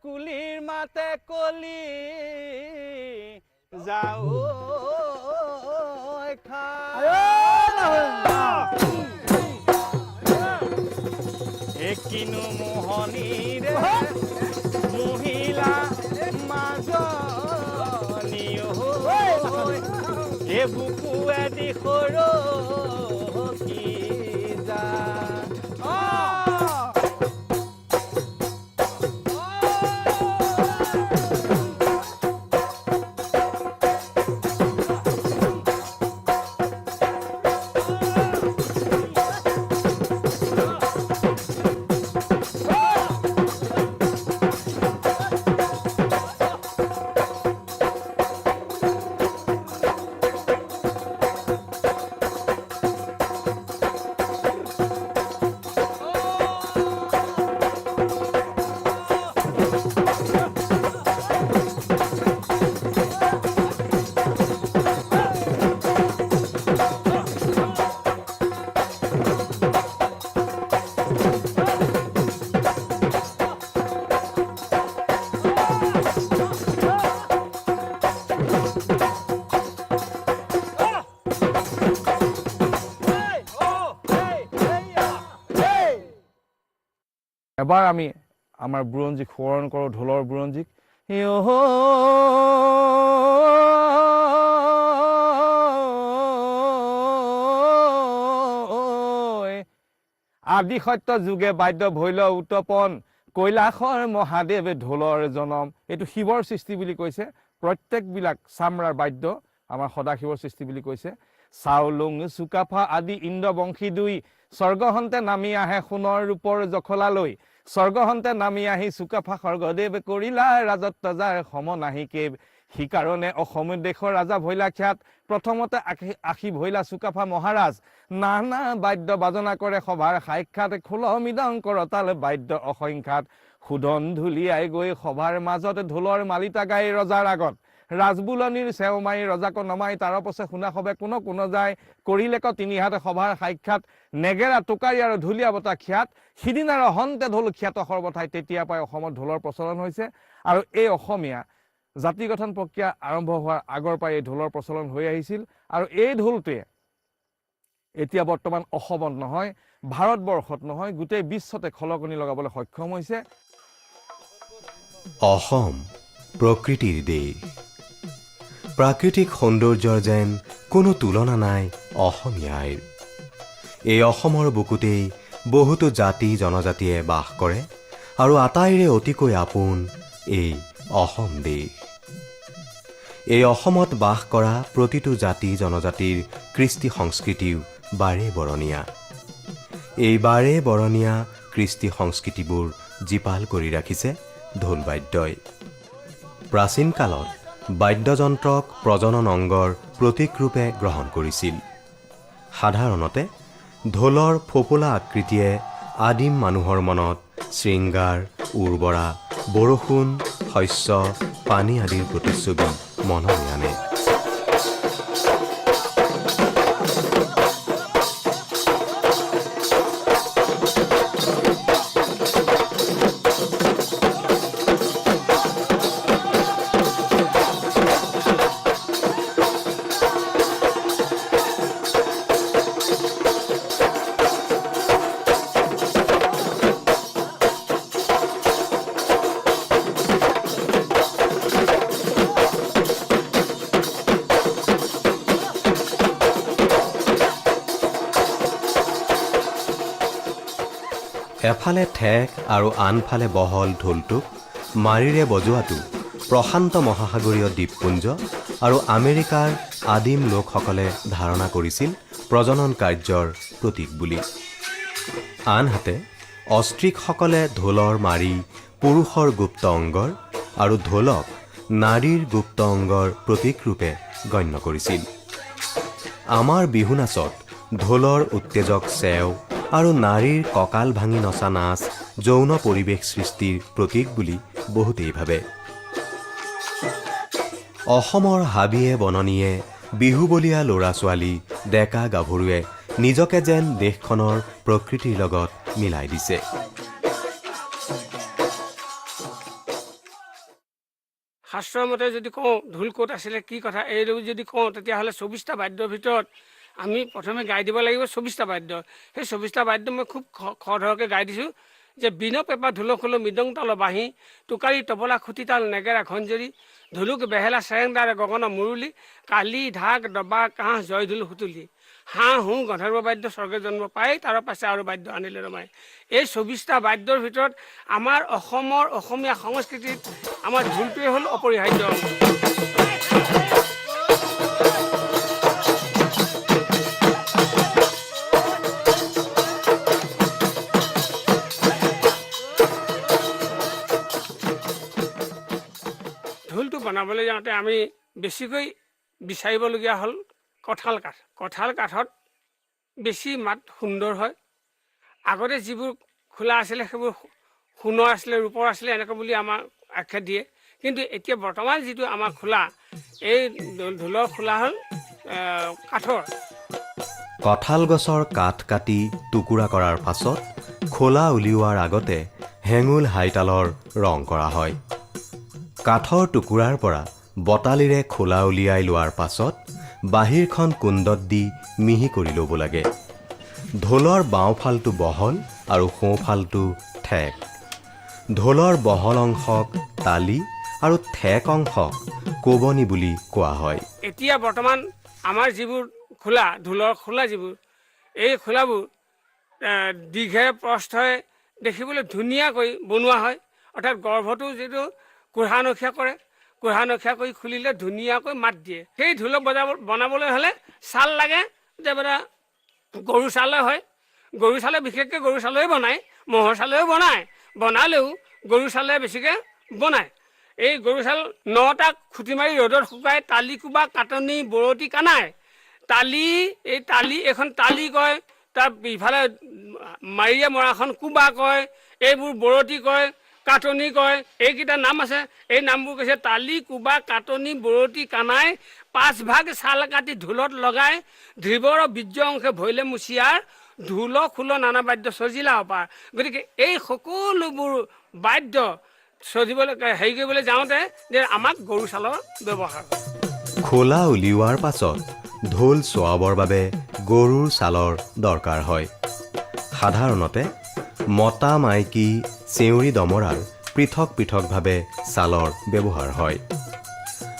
কুলিৰ মাতে কলি যাও কিনো মোহনীৰে মহিলা মাজনী এ বুকুৱে দিশৰ কি যা এবাৰ আমি আমাৰ বুৰঞ্জীক সোঁৱৰণ কৰোঁ ঢোলৰ বুৰঞ্জীক আদি সত্য যুগে বাদ্য ভৈল উত্তপন কৈলাশৰ মহাদেৱ ঢোলৰ জনম এইটো শিৱৰ সৃষ্টি বুলি কৈছে প্ৰত্যেকবিলাক চামৰাৰ বাদ্য আমাৰ সদাশিৱৰ সৃষ্টি বুলি কৈছে চাউলুং চুকাফা আদি ইন্দ্ৰবংশী দুই স্বৰ্গহন্তে নামি আহে সোণৰ ৰূপৰ জখলালৈ স্বৰ্গহন্তে নামি আহি চুকাফা স্বৰ্গদেৱ কৰিলা ৰাজত্ব যাৰ সম নাহি কেব সিকাৰণে অসম দেশৰ ৰাজা ভৈলা খ্যাত প্ৰথমতে আশী ভৈলা চুকাফা মহাৰাজ নানা বাদ্য বাজনা কৰে সভাৰ সাক্ষাৎ খোল মৃদং কৰতাল বাদ্য অসংখ্যাত সুদন ধুলিয়াই গৈ সভাৰ মাজত ঢোলৰ মালিতা গাই ৰজাৰ আগত ৰাজবুলনিৰ চেওমাই ৰজাক নমাই তাৰ পছে শুনা হবে কোনো কোনো যায় কৰিলেক তিনি হাতে সভাৰ সাক্ষাৎ নেগেৰা টুকাৰী আৰু ঢুলীয়া বতা খ্যাত সিদিনাৰ হন্তে ঢোল খ্যাত সৰ্বঠাই তেতিয়া পাই অসমত ঢোলৰ প্ৰচলন হৈছে আৰু এই অসমীয়া জাতি গঠন প্ৰক্ৰিয়া আৰম্ভ হোৱাৰ আগৰ পৰাই এই ঢোলৰ প্ৰচলন হৈ আহিছিল আৰু এই ঢোলটোৱে এতিয়া বৰ্তমান অসমত নহয় ভাৰতবৰ্ষত নহয় গোটেই বিশ্বতে খলকনি লগাবলৈ সক্ষম হৈছে অসম প্ৰকৃতিৰ দেশ প্ৰাকৃতিক সৌন্দৰ্যৰ যেন কোনো তুলনা নাই অসমীয়া আইৰ। এই অসমৰ বুকুতেই বহুতো জাতি জনজাতিয়ে বাস কৰে আৰু আটাইৰে অতিকৈ আপোন এই অসম দেশ। এই অসমত বাস কৰা প্ৰতিটো জাতি জনজাতিৰ কৃষ্টি সংস্কৃতিও বাৰে বৰণীয়া। এই বাৰে বৰণীয়া কৃষ্টি সংস্কৃতিবোৰ জীপাল কৰি ৰাখিছে ঢোল বাদ্যই। প্ৰাচীন কালত বাদ্যযন্ত্ৰক প্ৰজনন অংগৰ প্ৰতীকৰূপে গ্ৰহণ কৰিছিল। সাধাৰণতে ঢোলৰ ফোপোলা আকৃতিয়ে আদিম মানুহৰ মনত শৃংগাৰ, উৰ্বৰা, বৰষুণ, শস্য, পানী আদিৰ প্ৰতিচ্ছবি মনলৈ আনে। এফালে ঠেক আৰু আনফালে বহল ঢোলটোক মাৰিৰে বজোৱাটো প্ৰশান্ত মহাসাগৰীয় দ্বীপপুঞ্জ আৰু আমেৰিকাৰ আদিম লোকসকলে ধাৰণা কৰিছিল প্ৰজনন কাৰ্যৰ প্ৰতীক বুলি। আনহাতে অষ্ট্ৰিকসকলে ঢোলৰ মাৰি পুৰুষৰ গুপ্ত অংগৰ আৰু ঢোলক নাৰীৰ গুপ্ত অংগৰ প্ৰতীকৰূপে গণ্য কৰিছিল। আমাৰ বিহু নাচত ঢোলৰ উত্তেজক চেও আৰু নাৰীৰ কঁকাল ভাঙি নচা নাচ যৌন পৰিৱেশ সৃষ্টিৰ প্ৰতীক বুলি বহুতেই ভাবে। অসমৰ হাবিয়ে বননিয়ে বিহুবলীয়া ল'ৰা ছোৱালী, ডেকা গাভৰুৱে নিজকে যেন দেশখনৰ প্ৰকৃতিৰ লগত মিলাই দিছে। শাস্ত্ৰৰ মতে যদি কওঁ ঢোল ক'ত আছিলে কি কথা, এই যদি কওঁ তেতিয়াহ'লে 24টা বাদ্যৰ ভিতৰত আমি প্ৰথমে গাই দিব লাগিব 24টা বাদ্য। সেই 24টা বাদ্য মই খুব খৰধৰকৈ গাই দিছোঁ যে বিন পেপা ঢোল খোলো মৃদং তাল বাঁহী, টোকাৰী তবলা খুটি তাল নেগেৰা খঞ্জৰি, ঢোলুক বেহেলা চেৰেংদাৰে গগনা মুৰুলি, কালি ঢাক দবা কাঁহ জয় ঢোল সুতুলি, হাঁহ হু গন্ধৰ্ব বাদ্য স্বৰ্গে জন্ম পাই, তাৰ পাছে আৰু বাদ্য আনিলে ৰমাই। এই 24টা বাদ্যৰ ভিতৰত আমাৰ অসমৰ অসমীয়া সংস্কৃতিত আমাৰ ঢোলটোৱে হ'ল অপৰিহাৰ্য অংগ। ঢোলটো বনাবলৈ যাওঁতে আমি বেছিকৈ বিচাৰিবলগীয়া হ'ল কঁঠাল কাঠ। কঁঠাল কাঠত বেছি মাত সুন্দৰ হয়। আগতে যিবোৰ খোলা আছিলে সেইবোৰ সোণৰ আছিলে, ৰূপৰ আছিলে, এনেকৈ বুলি আমাৰ আখ্যা দিয়ে। কিন্তু এতিয়া বৰ্তমান যিটো আমাৰ খোলা, এই ঢোলৰ খোলা হ'ল কাঠৰ। কঁঠাল গছৰ কাঠ কাটি টুকুৰা কৰাৰ পাছত খোলা উলিওৱাৰ আগতে হেঙুল হাইতালৰ ৰং কৰা হয়। কাঠৰ টুকুৰাৰ পৰা বটালিৰে খোলা উলিয়াই লোৱাৰ পাছত বাহিৰখন কুণ্ডত দি মিহি কৰি ল'ব লাগে। ঢোলৰ বাওঁফালটো বহল আৰু সোঁফালটো ঠেক। ঢোলৰ বহল অংশক তালি আৰু ঠেক অংশক কোবনি বুলি কোৱা হয়। এতিয়া বৰ্তমান আমাৰ যিবোৰ খোলা, ঢোলৰ খোলা যিবোৰ, এই খোলাবোৰ দীঘে প্ৰস্থই দেখিবলৈ ধুনীয়াকৈ বনোৱা হয়। অৰ্থাৎ গৰ্ভটো যিটো কোঢ়া নখীয়া কৰে, কোঢ়া নখীয়া কৰি খুলিলে ধুনীয়াকৈ মাত দিয়ে। সেই ঢোলক বনাবলৈ হ'লে ছাল লাগে, যেনিবা গৰু ছালে হয়। গৰু ছালে বিশেষকৈ গৰু ছালেই বনায়, ম'হৰ ছালেও বনায়, বনালেও গৰু ছালে বেছিকৈ বনায়। এই গৰু ছাল 9টা খুটি মাৰি ৰ'দত শুকাই তালি কোবা কাটনি বৰতি কানাই। তালি, এই তালি এখন তালি কয়, তাৰ ইফালে মাৰিয়ে মৰাখন কোবা কয়, এইবোৰ বৰতি কয়, কাটনি কয়, এইকেইটা নাম আছে। এই নামবোৰ কৈছে তালি, কোবা, কাটনি, বৰতি, কানাই। 5 ভাগ ছাল কাটি ঢোলত লগাই, ধ্ৰিবৰ বীৰ্য অংশে ভৈলে মুচিয়াৰ, ঢোল খোল নানা বাদ্য সজিলা অপাৰ। গতিকে এই সকলোবোৰ বাদ্য সজিবলৈ হেৰি কৰিবলৈ যাওঁতে যে আমাক গৰু ছালৰ ব্যৱহাৰ হয়। খোলা উলিওৱাৰ পাছত ঢোল চোৱাবৰ বাবে গৰুৰ ছালৰ দৰকাৰ হয়। সাধাৰণতে মতা মাইকী চেউৰী দমৰাৰ পৃথক পৃথকভাৱে ছালৰ ব্যৱহাৰ হয়।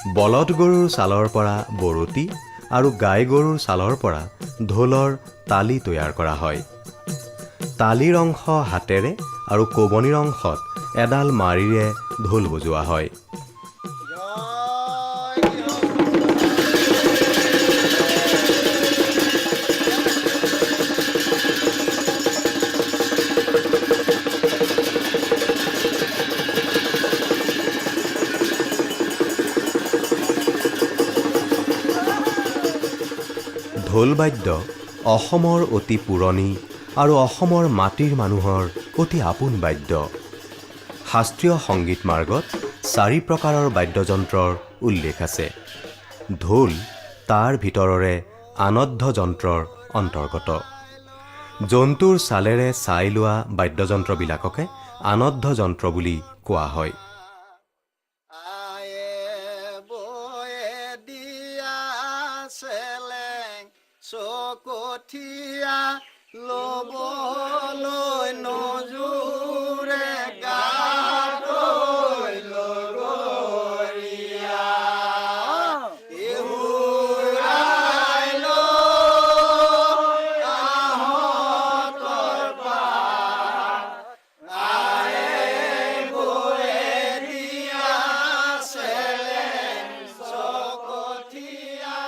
বলদ গৰুৰ ছালৰ পৰা বৰতি আৰু গাই গৰুৰ ছালৰ পৰা ঢোলৰ তালি তৈয়াৰ কৰা হয়। তালিৰ অংশ হাতেৰে আৰু কোবনিৰ অংশত এডাল মাৰিৰে ঢোল বজোৱা হয়। ঢোল বাদ্য অসমৰ অতি পুৰণি আৰু অসমৰ মাটিৰ মানুহৰ অতি আপোন বাদ্য। শাস্ত্ৰীয় সংগীত মাৰ্গত 4 প্ৰকাৰৰ বাদ্যযন্ত্ৰৰ উল্লেখ আছে। ঢোল তাৰ ভিতৰৰে আনদ্ধ যন্ত্ৰৰ অন্তৰ্গত। জন্তুৰ ছালেৰে ছাই লোৱা বাদ্যযন্ত্ৰবিলাককে আনদ্ধ যন্ত্ৰ বুলি কোৱা হয়। চকঠীয়া লবলৈ নজুৰে গালৈ লগৰীয়া এহুৰাই লৈ আহঁতৰ পাৰ আয়ে বয়ে দিয়া চেলেং চকঠীয়া।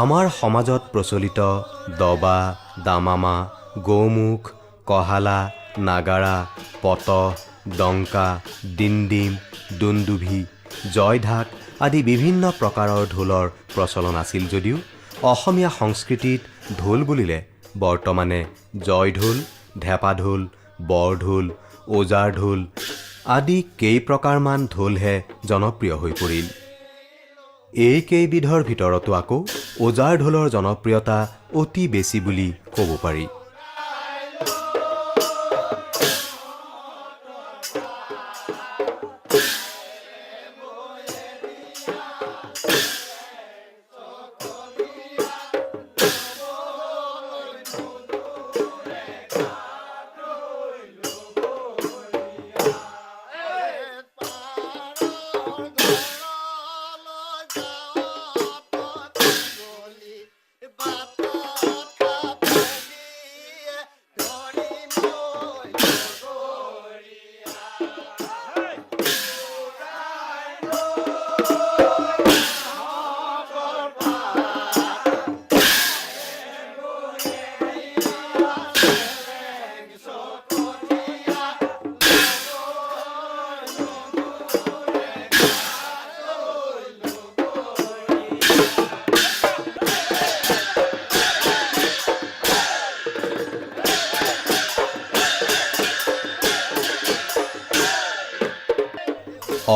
আমাৰ সমাজত প্ৰচলিত দবা, দামামা, গৌমুখ, কহালা, নাগাৰা, পটহ, ডংকা, ডিণ্ডিম, দুন্দুভি, জয়ঢাক আদি বিভিন্ন প্ৰকাৰৰ ঢোলৰ প্ৰচলন আছিল যদিও অসমীয়া সংস্কৃতিত ঢোল বুলিলে বৰ্তমানে জয়ঢোল, ঢেপাঢোল, বৰঢোল, ওজাৰ ঢোল আদি কেইপ্ৰকাৰমান ঢোলহে জনপ্ৰিয় হৈ পৰিল। এই কেইবিধৰ ভিতৰতো আকৌ ওজাৰ ঢোলৰ জনপ্ৰিয়তা অতি বেছি বুলি ক'ব পাৰি।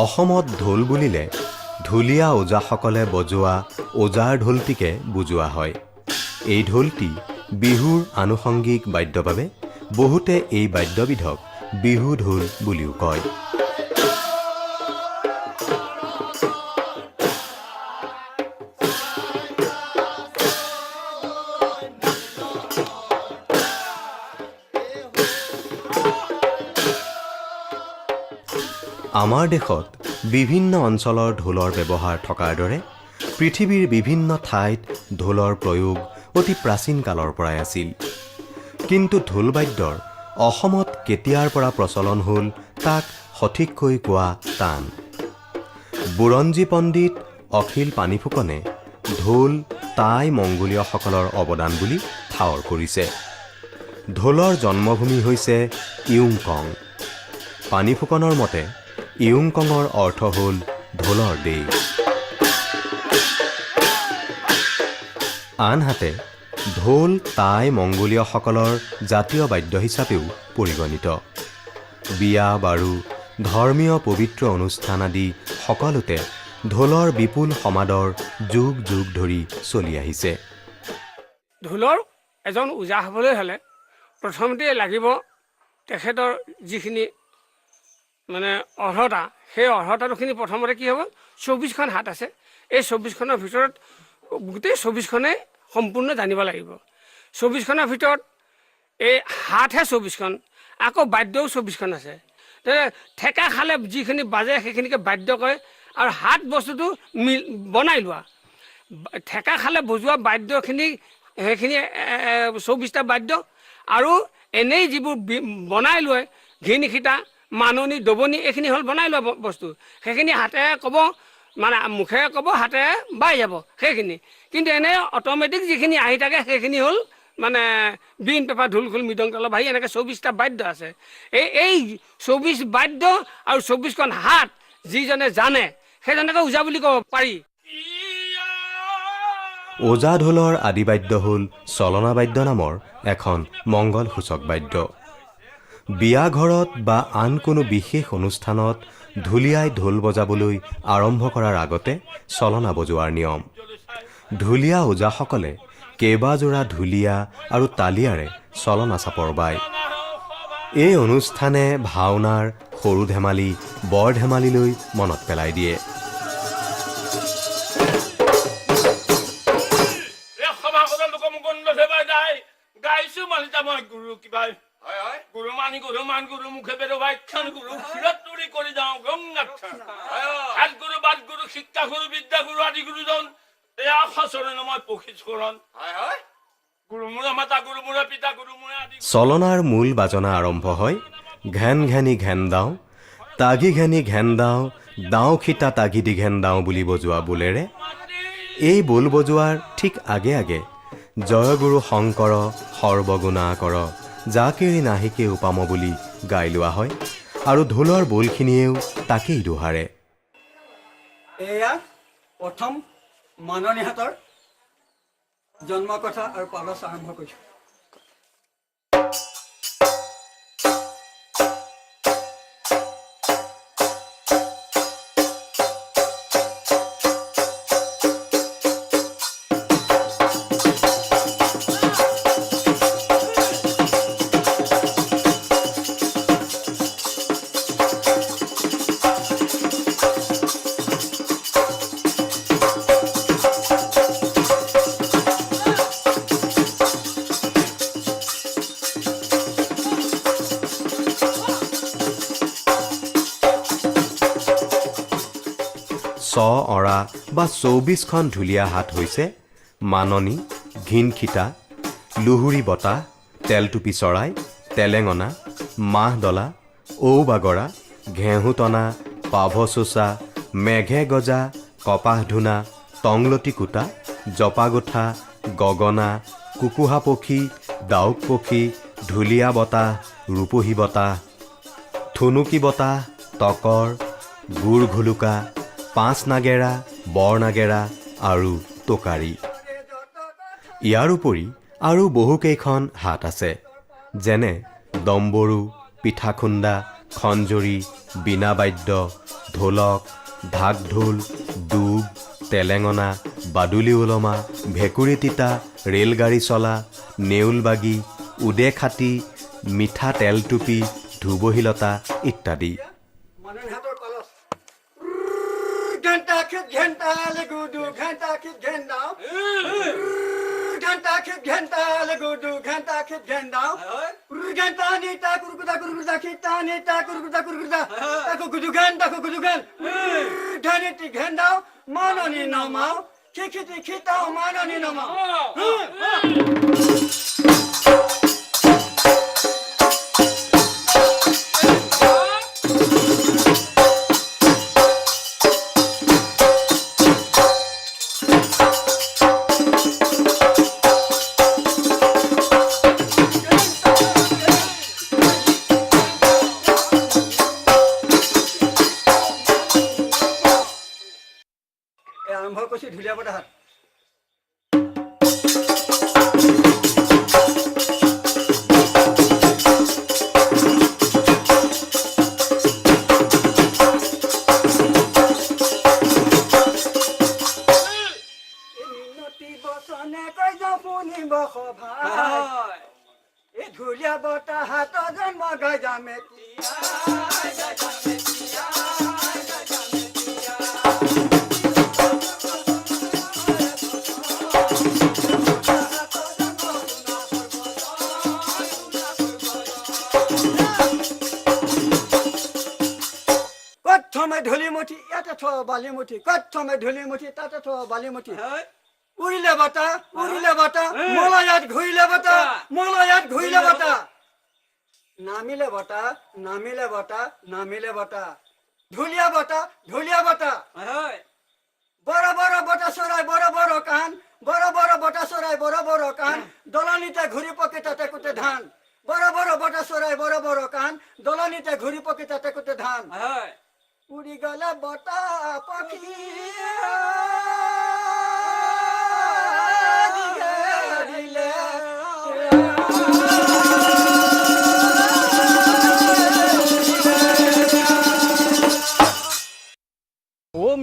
অসমত ঢোল বুলিলে ঢুলীয়া ওজাসকলে বজোৱা ওজাৰ ঢোলটিকে বুজোৱা হয়। এই ঢোলটি বিহুৰ আনুষংগিক বাদ্যৰ বাবে বহুতে এই বাদ্যবিধক বিহু ঢোল বুলিও কয়। আমাৰ দেশত বিভিন্ন অঞ্চলৰ ঢোলৰ ব্যৱহাৰ থকাৰ দৰে পৃথিৱীৰ বিভিন্ন ঠাইত ঢোলৰ প্ৰয়োগ অতি প্ৰাচীন কালৰ পৰাই আছিল। কিন্তু ঢোল বাদ্যৰ অসমত কেতিয়াৰ পৰা প্ৰচলন হ'ল তাক সঠিককৈ কোৱা টান। বুৰঞ্জী পণ্ডিত অখিল পানীফুকনে ঢোল টাই মংগোলীয়সকলৰ অৱদান বুলি ঠাৱৰ কৰিছে। ঢোলৰ জন্মভূমি হৈছে ইয়ুংকং। পানীফুকনৰ মতে ইয়ুংকঙৰ অৰ্থ হ'ল ঢোলৰ দেশ। আনহাতে ঢোল টাই মংগোলীয়সকলৰ জাতীয় বাদ্য হিচাপেও পৰিগণিত। বিয়া বাৰু, ধৰ্মীয় পবিত্ৰ অনুষ্ঠান আদি সকলোতে ঢোলৰ বিপুল সমাদৰ যুগ যুগ ধৰি চলি আহিছে। ঢোলৰ এজন ওজা হ'বলৈ হ'লে প্ৰথমতে লাগিব তেখেতৰ যিখিনি মানে অৰ্হতা, সেই অৰ্হতাখিনি প্ৰথমতে কি হ'ব, 24খন হাত আছে। এই 24খনৰ ভিতৰত গোটেই 24খনে সম্পূৰ্ণ জানিব লাগিব। 24খনৰ ভিতৰত এই হাতহে 24খন, আকৌ বাদ্যও 24খন আছে। ঠেকা খালে যিখিনি বাজে সেইখিনিকে বাদ্য কয়, আৰু হাত বস্তুটো বনাই লোৱা। ঠেকা খালে বজোৱা বাদ্যখিনি সেইখিনি 24টা বাদ্য, আৰু এনেই যিবোৰ বনাই লয় ঘিন সীতা, মাননি, দবনি, এইখিনি হ'ল বনাই লোৱা বস্তু। সেইখিনি হাতেৰে ক'ব, মানে মুখেৰে ক'ব, হাতেৰে বাই যাব সেইখিনি। কিন্তু এনেই অট'মেটিক যিখিনি আহি থাকে সেইখিনি হ'ল মানে বিন, পেঁপা, ঢোল, খোল, মৃদং, তাল, ভাই, এনেকৈ 24টা বাদ্য আছে। এই 24 বাদ্য আৰু 24খন হাত যিজনে জানে সেইজনকে ওজা বুলি ক'ব পাৰি। ওজা ঢোলৰ আদি বাদ্য হ'ল চলনা বাদ্য নামৰ এখন মংগলসূচক বাদ্য। বিয়া ঘৰত বা আন কোনো বিশেষ অনুষ্ঠানত ঢুলীয়াই ঢোল বজাবলৈ আৰম্ভ কৰাৰ আগতে চলনা বজোৱাৰ নিয়ম। ঢুলীয়া ওজাসকলে কেইবাযোৰা ঢুলীয়া আৰু তালিয়াৰে চলনা চাপৰ বায়। এই অনুষ্ঠানে ভাওনাৰ সৰু ধেমালি, বৰ ধেমালিলৈ মনত পেলাই দিয়ে। চলনাৰ মূল বাজনা আৰম্ভ হয় ঘেন ঘেনি ঘেন দাওঁ, তাগি ঘেনি ঘেন দাওঁ, দাওঁ খিতা তাগি দি ঘেন দাওঁ বুলি বজোৱা বোলেৰে। এই বোল বজোৱাৰ ঠিক আগে আগে জয়গুৰু শংকৰ সৰ্বগুণা কৰ, জাকেৰি নাহিকে উপাম বুলি গাই লোৱা হয়, আৰু ঢোলৰ বোলখিনিয়েও তাকেই দোহাৰে। এয়া প্ৰথম মাননীহাতৰ জন্ম কথা আৰু পালচ আৰম্ভ কৰিছোঁ। অৰা বা 24খন ঢুলীয়া হাত হৈছে মাননি, ঘিনখিতা, লুহুৰি বতাহ, তেলটুপি চৰাই, তেলেঙনা, মাহডলা, ঔবাগৰা, ঘেঁহুটনা, পাভচোচা, মেঘে গজা, কপাহ ধূনা, টংলতি কুটা, জপাগোঠা, গগনা, কুকুহা পক্ষী, ডাউক পক্ষী, ঢুলীয়া বতাহ, ৰূপহী বতাহ, থুনুকি বতাহ, তকৰ, গুৰ ঘুলুকা, পাঁচ নাগেৰা, বৰ নাগেৰা আৰু টোকাৰী। ইয়াৰ উপৰি আৰু বহুকেইখন হাত আছে, যেনে দম্বৰু, পিঠাখুন্দা, খঞ্জৰী, বীণাবাদ্য, ঢোলক, ঢাক ঢোল, ডুব, তেলেঙনা, বাদুলি ওলমা, ভেকুৰী তিতা, ৰেলগাড়ী চলা, নেউল বাগি, উদে খাটি, মিঠা তেলটুপি, ধুবহীলতা ইত্যাদি। ঘণ্টা খিত ঘণ্টা লেগুদু ঘণ্টা খিত ঘেন্দাও, ঘণ্টা খিত ঘণ্টা লেগুদু ঘণ্টা খিত ঘেন্দাও, ঘণ্টা নিতা কুরকুদা কুরকুদা খিতা নিতা কুরকুদা কুরকুদা, তাকো গুদু গান ঘনিতি ঘেন্দাও, মাননি নমাও, খিখিতি খিতাও, মাননি নমাও। আৰম্ভ কৰিছোঁ ঢুলীয়া বতাহ হাত। এই ঢুলীয়া বতাহ হাত জন্ম গাই যামে প্ৰথমে ঢুলি মুঠি ইয়াতে থ বালিমুঠি ক'ত থমে ধূলিমুঠি তাতে থ বালিমুঠি উৰিলে বতাহ মলয়াত ঘূৰিলে বতাহ মলয়াত ঘূৰিলে বতাহ নামিলে বতাহ ধুলিয়া বতাহ বড় বতাহ চৰাই বড় কাণ বড় বতাহ চৰাই বড় কাণ দলনিতে ঘূৰি পকি তাতে কুটে ধান বড় বতাহ চৰাই বড় কাণ দলনিতে ঘূৰি পকি তাতে কুটে ধান উৰি গলে বতাহ পক্ষী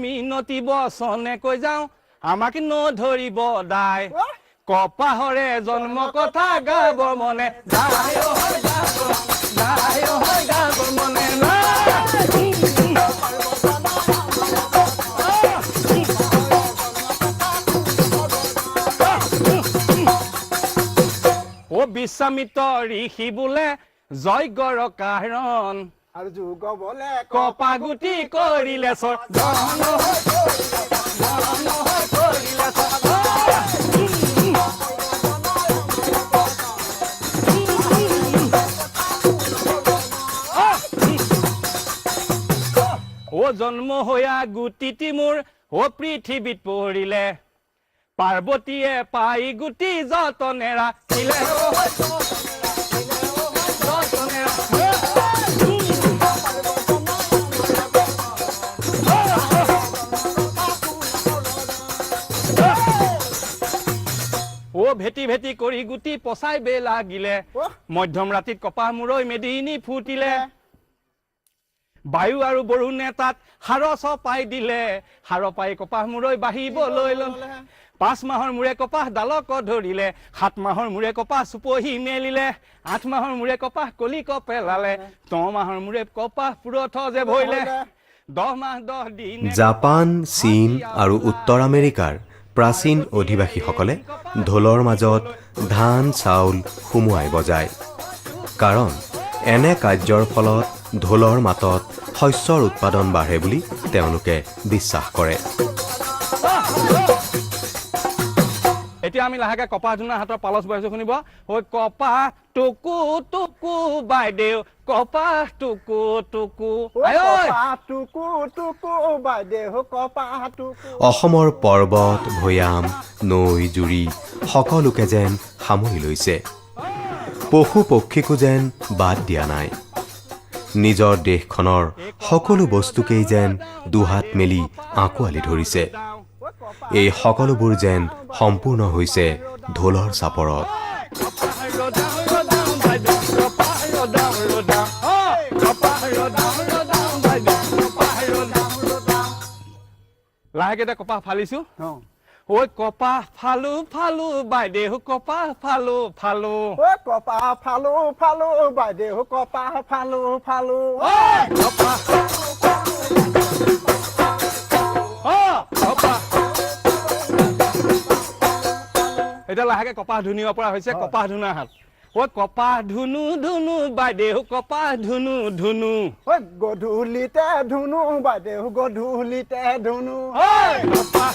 মিনতি বচনে কৈ যাওঁ আমাক নধৰিব দাই কপাহৰে জন্ম কথা গাব মনে গাব মনে বিশ্বামিত্ৰ ঋষি বোলে যজ্ঞৰ কাৰণ আৰু যুগ বলে কপা গুটি কৰিলে জন্ম হৈয়া গুটিটি মোৰ পৃথিৱীত পৰিলে পাৰ্বতীয়ে পাই গুটি যতনে ৰাখিলে ভেটি কৰি গুটি পচাই বে লাগিলে মধ্যম ৰাতিত কপাহ মূৰৈ মেদিনী ফুটিলে বায়ু আৰু বৰুণে তাত সাৰ চপাই দিলে সাৰ পাই কপাহ মূৰৈ বাঢ়িবলৈ ল'লে 5 মাহৰ মূৰে কপাহ ডালক ধৰিলে 7 মাহৰ মূৰে কপাহ চুপহি মেলিলে 8 মাহৰ মূৰে কপাহ কলিক পেলালে 9 মাহৰ মূৰে কপাহ পুৰঠ যে ভৰিলে 10 মাহ 10 দিন জাপান চীন আৰু উত্তৰ আমেৰিকাৰ প্ৰাচীন অধিবাসীসকলে ঢোলৰ মাজত ধান চাউল সুমুৱাই বজায় কাৰণ এনে কাৰ্যৰ ফলত ঢোলৰ মাতত শস্যৰ উৎপাদন বাঢ়ে বুলি তেওঁলোকে বিশ্বাস কৰে এতিয়া আমি লাহেকে কপাহ ধুনা হাতৰ পালচ বজাইছো শুনিব ওই কপাহ টুকু টুকু বাইদেউ কপাহ টুকু টুকু অসমৰ পৰ্বত ভৈয়াম নৈ জুৰি সকলোকে যেন সামৰি লৈছে পশু পক্ষীকো যেন বাদ দিয়া নাই নিজৰ দেশখনৰ সকলো বস্তুকেই যেন দুহাত মেলি আঁকোৱালি ধৰিছে এই সকলোবোৰ যেন সম্পূৰ্ণ হৈছে ঢোলৰ চাপৰত লাহেকে কপাহ ফালিছো ওই কপাহ ফালো ফালো বাইদেউ কপাহ ফালো ফালো কপাহ ফালো বাইদেউ কপাহ ফালো এতিয়া লাহেকে কপাহ ধুনিব পৰা হৈছে কপাহ ধুনা হাত ওই কপাহ ধুনু ধুনু বাইদেউ কপাহ ধুনু ধুনু গধূলিতে ধুনু বাইদেউ গধূলিতে ধুনু কপাহ